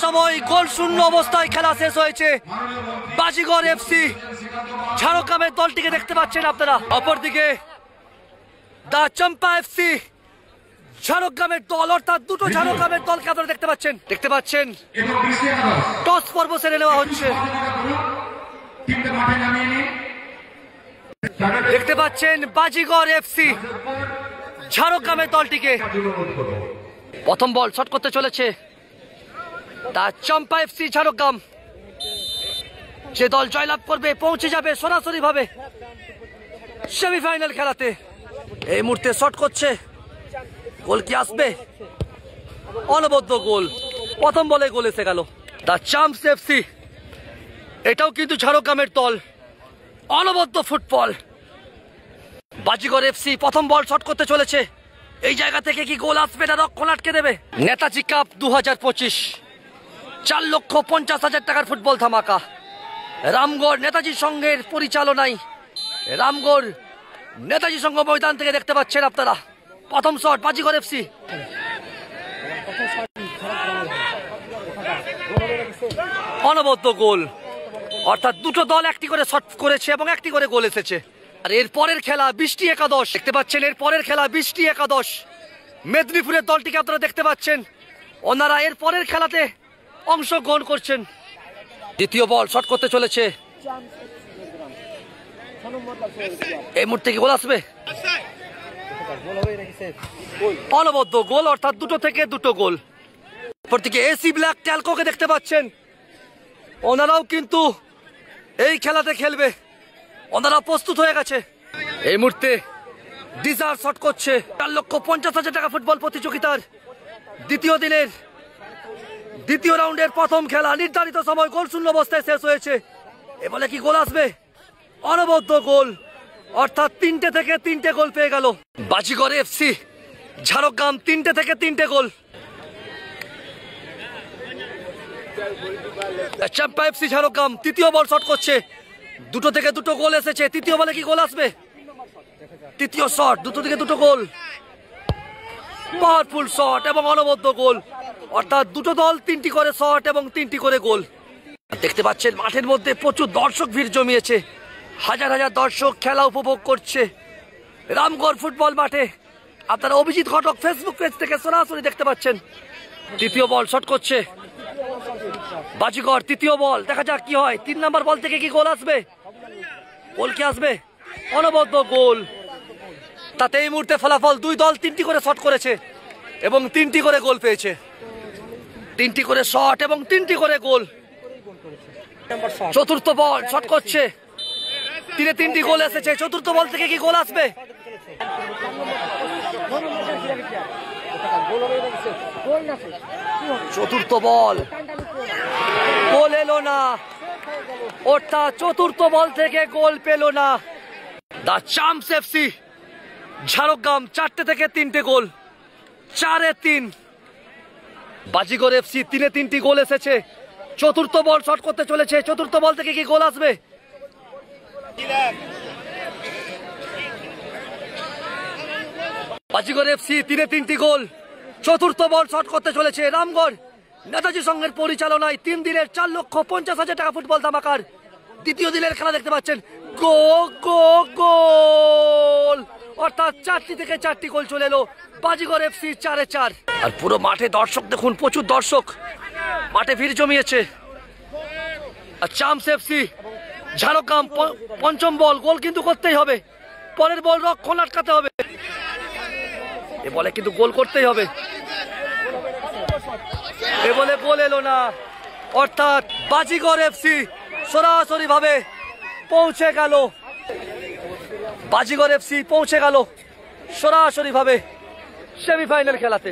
সময় গোল শূন্য অবস্থায় খেলা শেষ হয়েছে। বাজিগর এফসি ঝাড়গ্রামের দলটিকে দেখতে পাচ্ছেন আপনারা। অপরদিকে দা চম্পা এফসি ঝাড়গ্রামের দল, অর্থাৎ দুটো ঝাড়গ্রামের দলকে আপনারা দেখতে পাচ্ছেন টস পর্ব সেরে নেওয়া হচ্ছে। দেখতে পাচ্ছেন বাজিগর এফসি ঝাড়গ্রামের দলটিকে। প্রথম বল শট করতে চলেছে দা চম্পা এফসি ঝাড়গ্রাম। যে দল জয়লাভ করবে পৌঁছে যাবে সরাসরি ভাবে সেমিফাইনাল খেলাতে। এই মুহূর্তে শট করছে, গোল কি আসবে? অনবদ্য গোল, প্রথম বলে গোল এসে গেল। দা চাম্পস এফসি এটাও কিন্তু ঝাড়গ্রামের দল, অনবদ্য ফুটবল। বাজিগর এফসি প্রথম বল শট করতে চলেছে, এই জায়গা থেকে কি গোল আসবে না রক্ষণ আটকে দেবে? নেতাজি কাপ 2025 4,50,000 টাকার ফুটবল ধামাকা। রামগড় নেতাজি সংঘের পরিচালনায় রামগড় নেতাজি সংঘ ময়দান থেকে দেখতে পাচ্ছেন আপনারা। প্রথম শট বাজিগর এফসি, অনবদ্য গোল, অর্থাৎ দুটো দল একটি করে শট করেছে এবং একটি করে গোল এসেছে। আর এর পরের খেলা বৃষ্টি একাদশ, দেখতে পাচ্ছেন এর পরের খেলা বৃষ্টি একাদশ মেদিনীপুরের দলটিকে আপনারা দেখতে পাচ্ছেন। ওনারা এর পরের খেলাতে অংশগ্রহণ করছেন। দ্বিতীয় বল শট করতে চলেছে, এই মুহূর্তে কি গোল আসবে? অনবদ্য গোল, অর্থাৎ দুটো থেকে দুটো গোল। অপরদিকে এসি ব্ল্যাক ট্যালকোকে দেখতে পাচ্ছেন, ওনারাও কিন্তু এই খেলাতে খেলবে, ওনারা প্রস্তুত হয়ে গেছে। এই মুহূর্তে ডিজার শট করছে 4,50,000 টাকা ফুটবল প্রতিযোগিতার দ্বিতীয় দিনের দ্বিতীয় রাউন্ডের প্রথম খেলা। নির্ধারিত সময় গোল শূন্য অবস্থায় শেষ হয়েছে। এ বলে কি গোল আসবে? অনবদ্য গোল, অর্থাৎ 3টে থেকে 3টে গোল পেয়ে গেল বাজিগর এফসি ঝাড়গ্রাম। 3টে থেকে 3টে গোল। চম্পা এফসি ঝাড়গ্রাম তৃতীয় বল শট করছে, দুটো থেকে দুটো গোল এসেছে। তৃতীয় বলে কি গোল আসবে? তৃতীয় শট, দুটো থেকে দুটো গোল, পাওয়ারফুল শট এবং অনবদ্য গোল, অর্থাৎ দুটো দল 3টি করে শট এবং 3টি করে গোল। দেখতে পাচ্ছেন মাঠের মধ্যে প্রচুর দর্শক ভিড় জমিয়েছে, হাজার হাজার দর্শক খেলা উপভোগ করছে রামগড় ফুটবল মাঠে। আপনারা অভিজিৎ ঘটক ফেসবুক পেজ থেকে সরাসরি দেখতে পাচ্ছেন। তৃতীয় বল শট করছে বাজিগর, তৃতীয় বল, দেখা যাক কি হয়। 3 নম্বর বল থেকে কি গোল আসবে? গোল কি আসবে? অনবদ্য গোল। তাতে এই মুহূর্তে ফলাফল দুই দল 3টি করে শট করেছে এবং 3টি করে গোল পেয়েছে। 3টি করে শট এবং 3টি করে গোল। চতুর্থ বল শট করছে, 3টি গোল এসেছে। চতুর্থ বল থেকে কি গোল আসবে? চতুর্থ বল গোল এলো না, অর্থাৎ চতুর্থ বল থেকে গোল পেল না দা চাম্পস এফসি ঝাড়গ্রাম। 4টে থেকে 3টে গোল, 4-এ 3। বাজিগর এফসি 3-এ 3টি গোল এসেছে। চতুর্থ বল শট করতে চলেছে, চতুর্থ বল থেকে কি গোল আসবে? বাজিগর এফসি 3-এ 3টি গোল। চতুর্থ বল শট করতে চলেছে রামগড় নেতাজি সংঘের পরিচালনায় 3 দিনের 4,50,000 টাকা ফুটবল ধামাকার দ্বিতীয় দিনের খেলা দেখতে পাচ্ছেন। গোল, অর্থাৎ 4টি থেকে 4টি গোল চলে এলো বাজিগর এফসি 4-এ 4। আর পুরো মাঠে দর্শক দেখুন, প্রচুর দর্শক মাঠে ভিড় জমিয়েছে। আর চাম্পস এফসি ঝাড়গ্রাম পঞ্চম বল, গোল কিন্তু করতেই হবে। পরের বল রক্ষণ আটকাতে হবে, এ বলে কিন্তু গোল করতেই হবে। এ বলে গোল এলো না, অর্থাৎ বাজিগর এফসি সরাসরি ভাবে পৌঁছে গেল। বাজিগর এফসি পৌঁছে গেল সরাসরি ভাবে সেমিফাইনাল খেলাতে।